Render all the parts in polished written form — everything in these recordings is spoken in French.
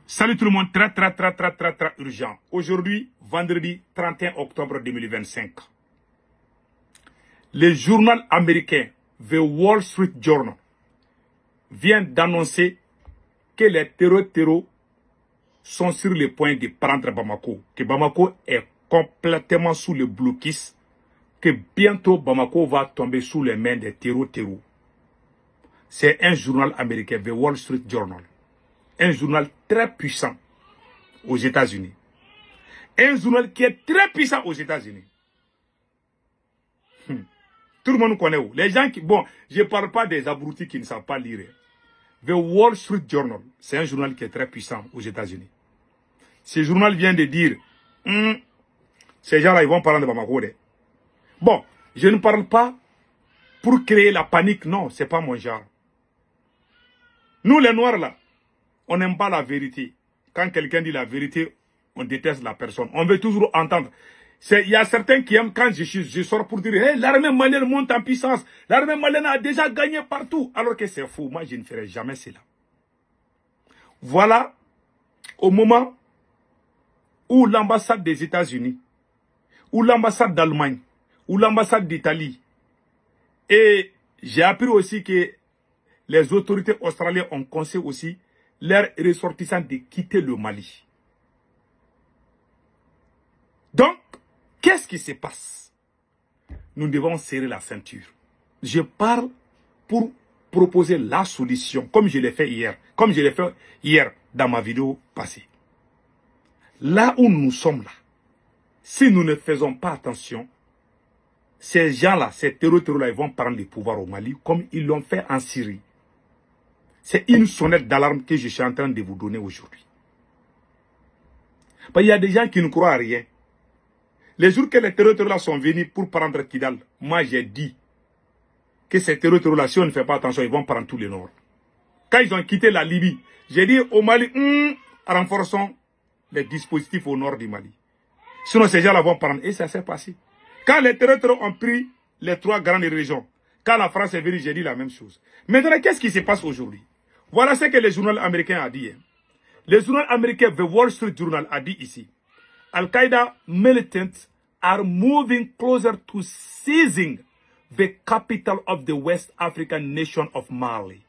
Salut tout le monde, très urgent. Aujourd'hui, vendredi 31 octobre 2025. Le journal américain The Wall Street Journal vient d'annoncer que les terreaux sont sur le point de prendre Bamako. Que Bamako est complètement sous le blocus. Que bientôt Bamako va tomber sous les mains des terreaux. C'est un journal américain, The Wall Street Journal. Un journal très puissant aux États-Unis. Un journal qui est très puissant aux États-Unis. Tout le monde connaît où? Les gens qui... Bon, je ne parle pas des abrutis qui ne savent pas lire. The Wall Street Journal, c'est un journal qui est très puissant aux États-Unis. Ce journal vient de dire, ces gens-là, ils vont parler de Bamako. Bon, je ne parle pas pour créer la panique. Non, ce n'est pas mon genre. Nous, les Noirs, là, on n'aime pas la vérité. Quand quelqu'un dit la vérité, on déteste la personne. On veut toujours entendre. Il y a certains qui aiment quand je sors pour dire hey, l'armée malienne monte en puissance. L'armée malienne a déjà gagné partout. Alors que c'est faux. Moi, je ne ferai jamais cela. Voilà au moment où l'ambassade des États-Unis, ou l'ambassade d'Allemagne, ou l'ambassade d'Italie, et j'ai appris aussi que les autorités australiennes ont conseillé aussi leurs ressortissants de quitter le Mali. Donc, qu'est-ce qui se passe? Nous devons serrer la ceinture. Je parle pour proposer la solution, comme je l'ai fait hier. Comme je l'ai fait hier dans ma vidéo passée. Là où nous sommes là, si nous ne faisons pas attention, ces gens-là, ces terreaux-là, ils vont prendre le pouvoir au Mali, comme ils l'ont fait en Syrie. C'est une sonnette d'alarme que je suis en train de vous donner aujourd'hui. Il y a des gens qui ne croient à rien. Les jours que les terroristes-là sont venus pour prendre Kidal, moi j'ai dit que ces terroristes-là, si on ne fait pas attention, ils vont prendre tout le nord. Quand ils ont quitté la Libye, j'ai dit au Mali, renforçons les dispositifs au nord du Mali. Sinon ces gens-là vont prendre. Et ça s'est passé. Quand les terroristes ont pris les trois grandes régions, quand la France est venue, j'ai dit la même chose. Maintenant, qu'est-ce qui se passe aujourd'hui? Voilà ce que le journal américain a dit. Le journal américain The Wall Street Journal a dit ici. Al-Qaeda militants are moving closer to seizing the capital of the West African nation of Mali.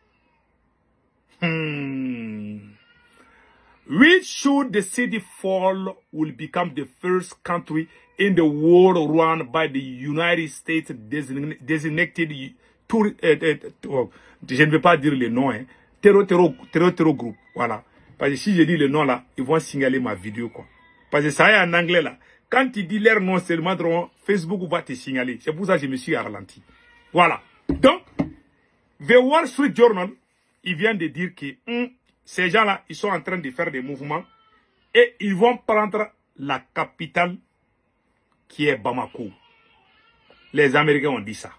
Which should the city fall will become the first country in the world run by the United States designated je ne vais pas dire le nom, hein. Terror group. Voilà. Parce que si je dis le nom là, ils vont signaler ma vidéo, quoi. Parce que ça est en anglais là. Quand tu dis leur nom seulement, Facebook va te signaler. C'est pour ça que je me suis ralenti. Voilà. Donc, The Wall Street Journal, il vient de dire que ces gens-là, ils sont en train de faire des mouvements et ils vont prendre la capitale qui est Bamako. Les Américains ont dit ça.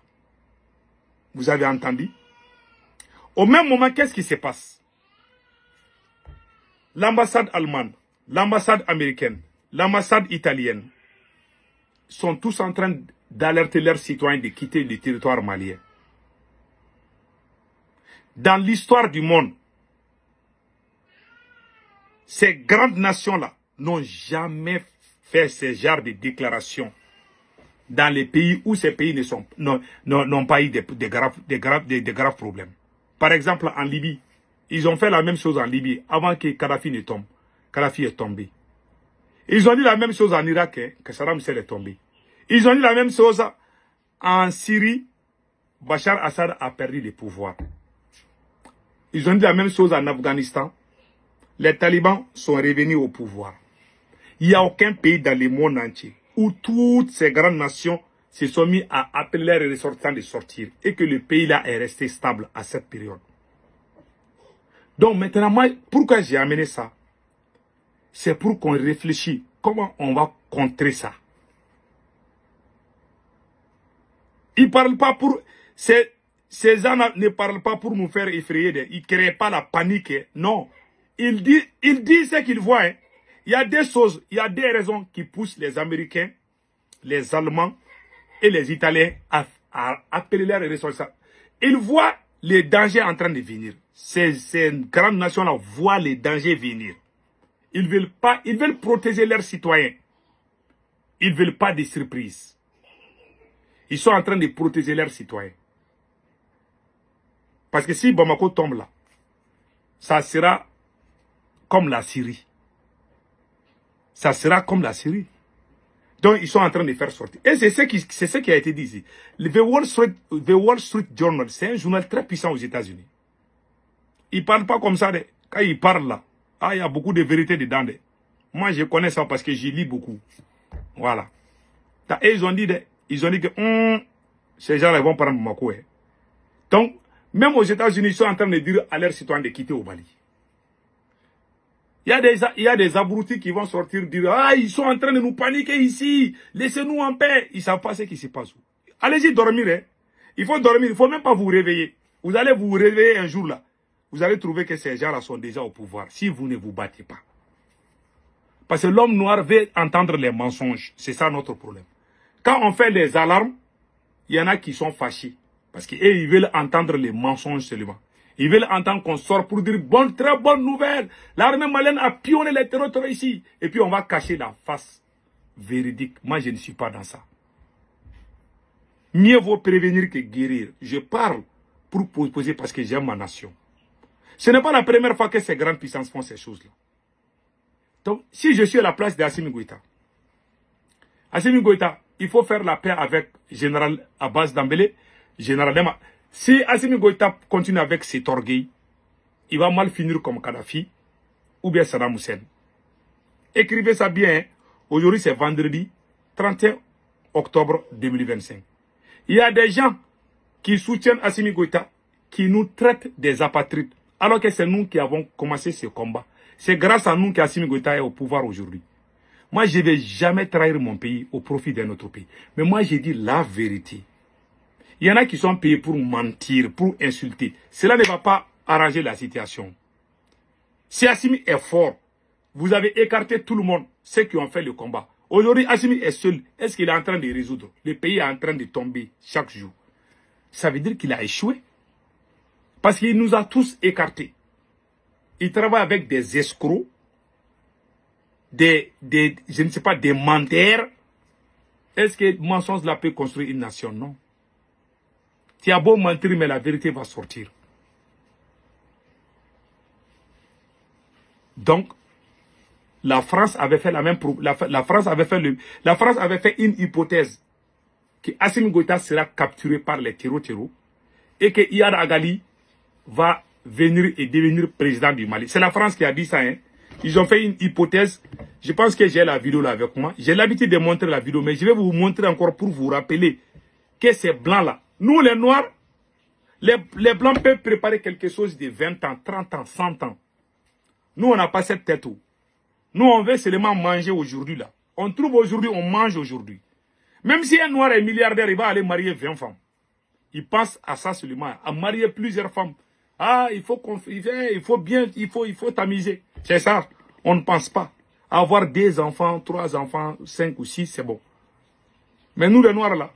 Vous avez entendu? Au même moment, qu'est-ce qui se passe? L'ambassade allemande, l'ambassade américaine, l'ambassade italienne sont tous en train d'alerter leurs citoyens de quitter le territoire malien. Dans l'histoire du monde, ces grandes nations-là n'ont jamais fait ce genre de déclaration dans les pays où ces pays n'ont pas eu de graves problèmes. Par exemple, en Libye, ils ont fait la même chose en Libye avant que Kadhafi ne tombe. Kadhafi est tombé. Ils ont dit la même chose en Irak, que Saddam Hussein est tombé. Ils ont dit la même chose en Syrie. Bachar Assad a perdu le pouvoir. Ils ont dit la même chose en Afghanistan. Les talibans sont revenus au pouvoir. Il n'y a aucun pays dans le monde entier où toutes ces grandes nations se sont mis à appeler les ressortissants de sortir et que le pays-là est resté stable à cette période. Donc maintenant, moi, pourquoi j'ai amené ça? C'est pour qu'on réfléchisse comment on va contrer ça. Ils parlent pas pour... Ces gens ne parlent pas pour nous faire effrayer. Ils ne créent pas la panique. Non. Ils disent ce qu'ils voient. Hein. Il y a des choses, il y a des raisons qui poussent les Américains, les Allemands et les Italiens à appeler leurs ressortissants. Ils voient les dangers en train de venir. Ces grandes nations-là voient les dangers venir. Ils veulent protéger leurs citoyens. Ils ne veulent pas de surprises. Ils sont en train de protéger leurs citoyens. Parce que si Bamako tombe là, ça sera comme la Syrie. Ça sera comme la Syrie. Donc, ils sont en train de faire sortir. Et c'est ce qui a été dit ici. The Wall Street Journal, c'est un journal très puissant aux États-Unis. Ils ne parlent pas comme ça. Quand ils parlent là, il y a beaucoup de vérité dedans. Moi, je connais ça parce que j'y lis beaucoup. Voilà. Et ils ont dit que ces gens-là vont prendre Bamako. Donc, même aux États-Unis, ils sont en train de dire à leurs citoyens de quitter au Mali. Il y a des abrutis qui vont sortir dire ils sont en train de nous paniquer ici. Laissez-nous en paix. Ils ne savent pas ce qui se passe. Allez-y dormir. Il faut dormir. Il ne faut même pas vous réveiller. Vous allez vous réveiller un jour là. Vous allez trouver que ces gens-là sont déjà au pouvoir. Si vous ne vous battez pas. Parce que l'homme noir veut entendre les mensonges. C'est ça notre problème. Quand on fait les alarmes, il y en a qui sont fâchés. Parce qu'ils veulent entendre les mensonges seulement. Ils veulent entendre qu'on sort pour dire très bonne nouvelle. L'armée malienne a pionné les terroristes ici. Et puis on va cacher la face véridique. Moi, je ne suis pas dans ça. Mieux vaut prévenir que guérir. Je parle pour proposer parce que j'aime ma nation. Ce n'est pas la première fois que ces grandes puissances font ces choses-là. Donc, si je suis à la place d'Assimi Goïta, il faut faire la paix avec Général Abbas Dambélé, Général Dema. Si Assimi Goïta continue avec cet orgueil, il va mal finir comme Kadhafi ou bien Saddam Hussein. Écrivez ça bien. Aujourd'hui, c'est vendredi 31 octobre 2025. Il y a des gens qui soutiennent Assimi Goïta, qui nous traitent des apatrides, alors que c'est nous qui avons commencé ce combat. C'est grâce à nous qu'Assimi Goïta est au pouvoir aujourd'hui. Moi, je ne vais jamais trahir mon pays au profit d'un autre pays. Mais moi, j'ai dit la vérité. Il y en a qui sont payés pour mentir, pour insulter. Cela ne va pas arranger la situation. Si Assimi est fort, vous avez écarté tout le monde, ceux qui ont fait le combat. Aujourd'hui, Assimi est seul. Est-ce qu'il est en train de résoudre? Le pays est en train de tomber chaque jour. Ça veut dire qu'il a échoué. Parce qu'il nous a tous écartés. Il travaille avec des escrocs, je ne sais pas, des menteurs. Est-ce que mensonge là peut construire une nation? Non. Tu as beau mentir, mais la vérité va sortir. Donc, la France avait fait la même la France avait fait une hypothèse que Assimi Goïta sera capturé par les terreaux et que Iyad Agali va venir et devenir président du Mali. C'est la France qui a dit ça. Ils ont fait une hypothèse. Je pense que j'ai la vidéo là avec moi. J'ai l'habitude de montrer la vidéo, mais je vais vous montrer encore pour vous rappeler que ces blancs là, nous les noirs, les blancs peuvent préparer quelque chose de 20 ans, 30 ans, 100 ans. Nous, on n'a pas cette tête. Nous, on veut seulement manger aujourd'hui là. On trouve aujourd'hui, on mange aujourd'hui. Même si un noir est milliardaire, il va aller marier 20 femmes. Il pense à ça seulement, à marier plusieurs femmes. Il faut tamiser. C'est ça. On ne pense pas. Avoir 2 enfants, 3 enfants, 5 ou 6, c'est bon. Mais nous, les noirs là,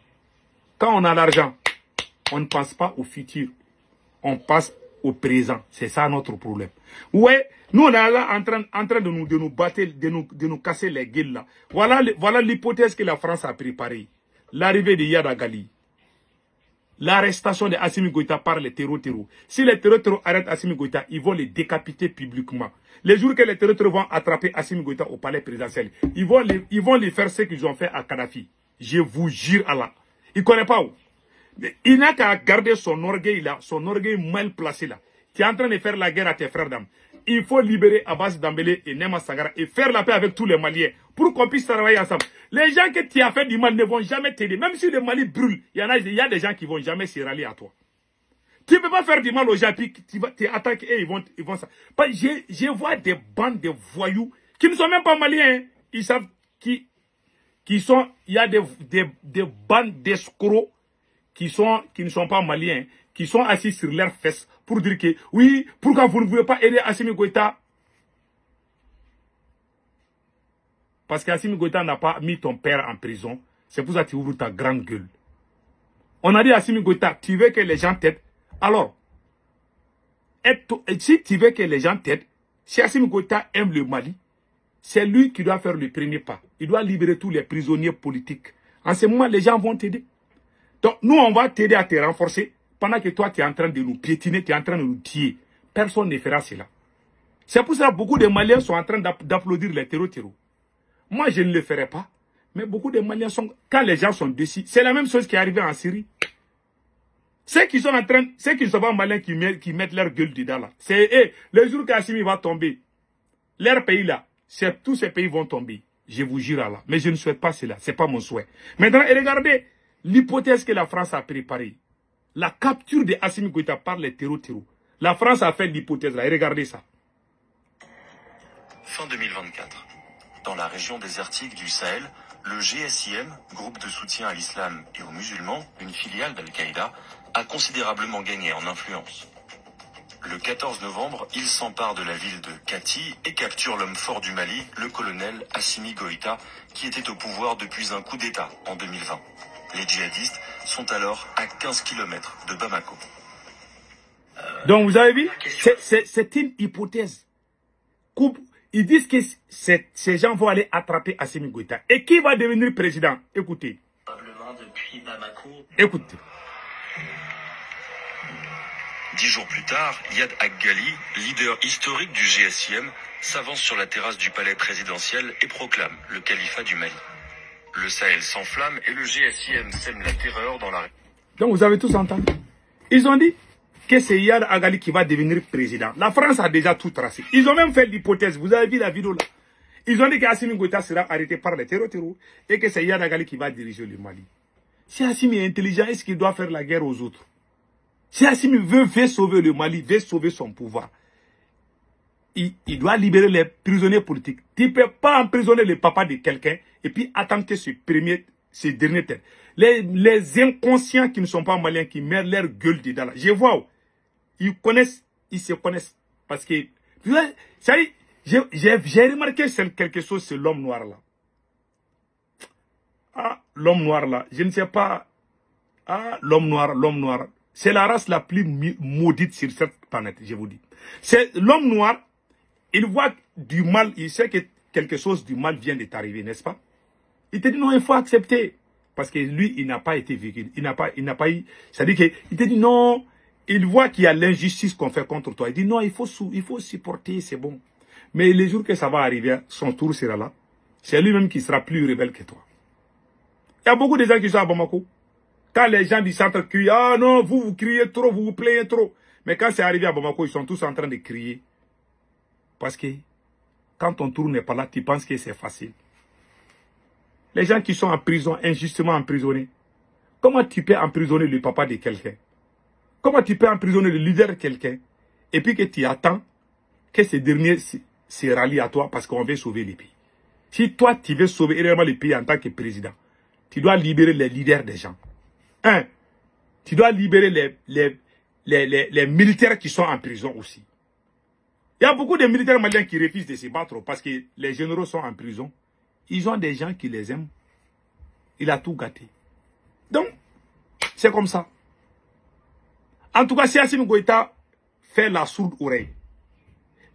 quand on a l'argent, on ne pense pas au futur. On passe au présent. C'est ça notre problème. Ouais, nous on est là en train de nous battre, de nous casser les gueules là. Voilà l'hypothèse que la France a préparée. L'arrivée de Iyad Agali. L'arrestation de Assimi Goïta par les terreaux. Si les terreaux arrêtent Assimi Goïta, ils vont les décapiter publiquement. Les jours que les terreaux vont attraper Assimi Goïta au palais présidentiel, ils vont les faire ce qu'ils ont fait à Kadhafi. Je vous jure Allah. Il ne connaît pas où. Il n'a qu'à garder son orgueil là, son orgueil mal placé là. Tu es en train de faire la guerre à tes frères d'âme. Il faut libérer Abbas Dambélé et Nema Sagara et faire la paix avec tous les Maliens pour qu'on puisse travailler ensemble. Les gens que tu as fait du mal ne vont jamais t'aider. Même si le Mali brûle, il y a des gens qui ne vont jamais se rallier à toi. Tu ne peux pas faire du mal aux gens, puis tu attaques et ils vont ça. Je vois des bandes de voyous qui ne sont même pas maliens. Hein. Ils savent il y a des bandes d'escrocs qui ne sont pas maliens, qui sont assis sur leurs fesses pour dire que oui, pourquoi vous ne voulez pas aider Assimi Goïta? Parce qu'Assimi Goïta n'a pas mis ton père en prison. C'est pour ça que tu ouvres ta grande gueule. On a dit à Assimi Goïta, tu veux que les gens t'aident? Alors, si tu veux que les gens t'aident, si Assimi Goïta aime le Mali, c'est lui qui doit faire le premier pas. Il doit libérer tous les prisonniers politiques. En ce moment, les gens vont t'aider. Donc, nous, on va t'aider à te renforcer pendant que toi, tu es en train de nous piétiner, tu es en train de nous tuer. Personne ne fera cela. C'est pour ça que beaucoup de Maliens sont en train d'applaudir les terreaux. Moi, je ne le ferai pas. Mais beaucoup de Maliens sont... Quand les gens sont déçus, c'est la même chose qui est arrivée en Syrie. Ceux qui sont en train... Ceux qui ne sont pas Maliens qui mettent leur gueule dedans là. C'est le jour qu'Assimi va tomber. Leur pays là, tous ces pays vont tomber. Je vous jure Allah. Mais je ne souhaite pas cela. Ce n'est pas mon souhait. Maintenant, regardez l'hypothèse que la France a préparée. La capture de Assimi Goïta par les terreaux. La France a fait l'hypothèse là. Et regardez ça. Fin 2024. Dans la région désertique du Sahel, le GSIM, groupe de soutien à l'islam et aux musulmans, une filiale d'Al-Qaïda, a considérablement gagné en influence. Le 14 novembre, il s'empare de la ville de Kati et capture l'homme fort du Mali, le colonel Assimi Goïta, qui était au pouvoir depuis un coup d'État en 2020. Les djihadistes sont alors à 15 km de Bamako. Donc vous avez vu, c'est une hypothèse. Ils disent que ces gens vont aller attraper Assimi Goïta. Et qui va devenir président? Écoutez. Depuis Bamako. Écoutez. 10 jours plus tard, Yad Ag-Ghali, leader historique du GSIM, s'avance sur la terrasse du palais présidentiel et proclame le califat du Mali. Le Sahel s'enflamme et le GSIM sème la terreur dans la... Donc vous avez tous entendu. Ils ont dit que c'est Yad Ag-Ghali qui va devenir président. La France a déjà tout tracé. Ils ont même fait l'hypothèse. Vous avez vu la vidéo là. Ils ont dit qu'Assimi Goïta sera arrêté par les terreaux et que c'est Yad Ag-Ghali qui va diriger le Mali. Si Assimi est intelligent, est-ce qu'il doit faire la guerre aux autres? Si Assimi veut sauver le Mali, veut sauver son pouvoir, il doit libérer les prisonniers politiques. Tu ne peux pas emprisonner le papa de quelqu'un et puis attenter ce dernier terme. Les inconscients qui ne sont pas maliens, qui mettent leur gueule dedans là. Je vois, ils se connaissent. Parce que, ça y est, j'ai remarqué quelque chose sur l'homme noir là. Ah, l'homme noir là, je ne sais pas. Ah, l'homme noir. C'est la race la plus maudite sur cette planète, je vous dis. C'est l'homme noir, il voit du mal, il sait que quelque chose du mal vient de t'arriver, n'est-ce pas? Il te dit non, il faut accepter. Parce que lui, il n'a pas été vécu. Il n'a pas eu. C'est-à-dire qu'il te dit non, il voit qu'il y a l'injustice qu'on fait contre toi. Il dit non, il faut supporter, c'est bon. Mais les jours que ça va arriver, son tour sera là. C'est lui-même qui sera plus rebelle que toi. Il y a beaucoup de gens qui sont à Bamako. Quand les gens du centre crient, ah non, vous criez trop, vous plaignez trop. Mais quand c'est arrivé à Bamako, ils sont tous en train de crier. Parce que quand ton tour n'est pas là, tu penses que c'est facile. Les gens qui sont en prison, injustement emprisonnés, comment tu peux emprisonner le papa de quelqu'un? Comment tu peux emprisonner le leader de quelqu'un? Et puis que tu attends que ce dernier se rallie à toi parce qu'on veut sauver le pays. Si toi, tu veux sauver réellement le pays en tant que président, tu dois libérer les leaders des gens. Tu dois libérer les militaires qui sont en prison aussi. Il y a beaucoup de militaires maliens qui refusent de se battre parce que les généraux sont en prison. Ils ont des gens qui les aiment. Il a tout gâté. Donc, c'est comme ça. En tout cas, si Assimi Goïta fait la sourde oreille,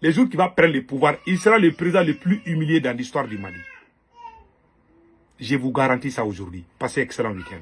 les jours qu'il va prendre le pouvoir, il sera le président le plus humilié dans l'histoire du Mali. Je vous garantis ça aujourd'hui. Passez un excellent week-end.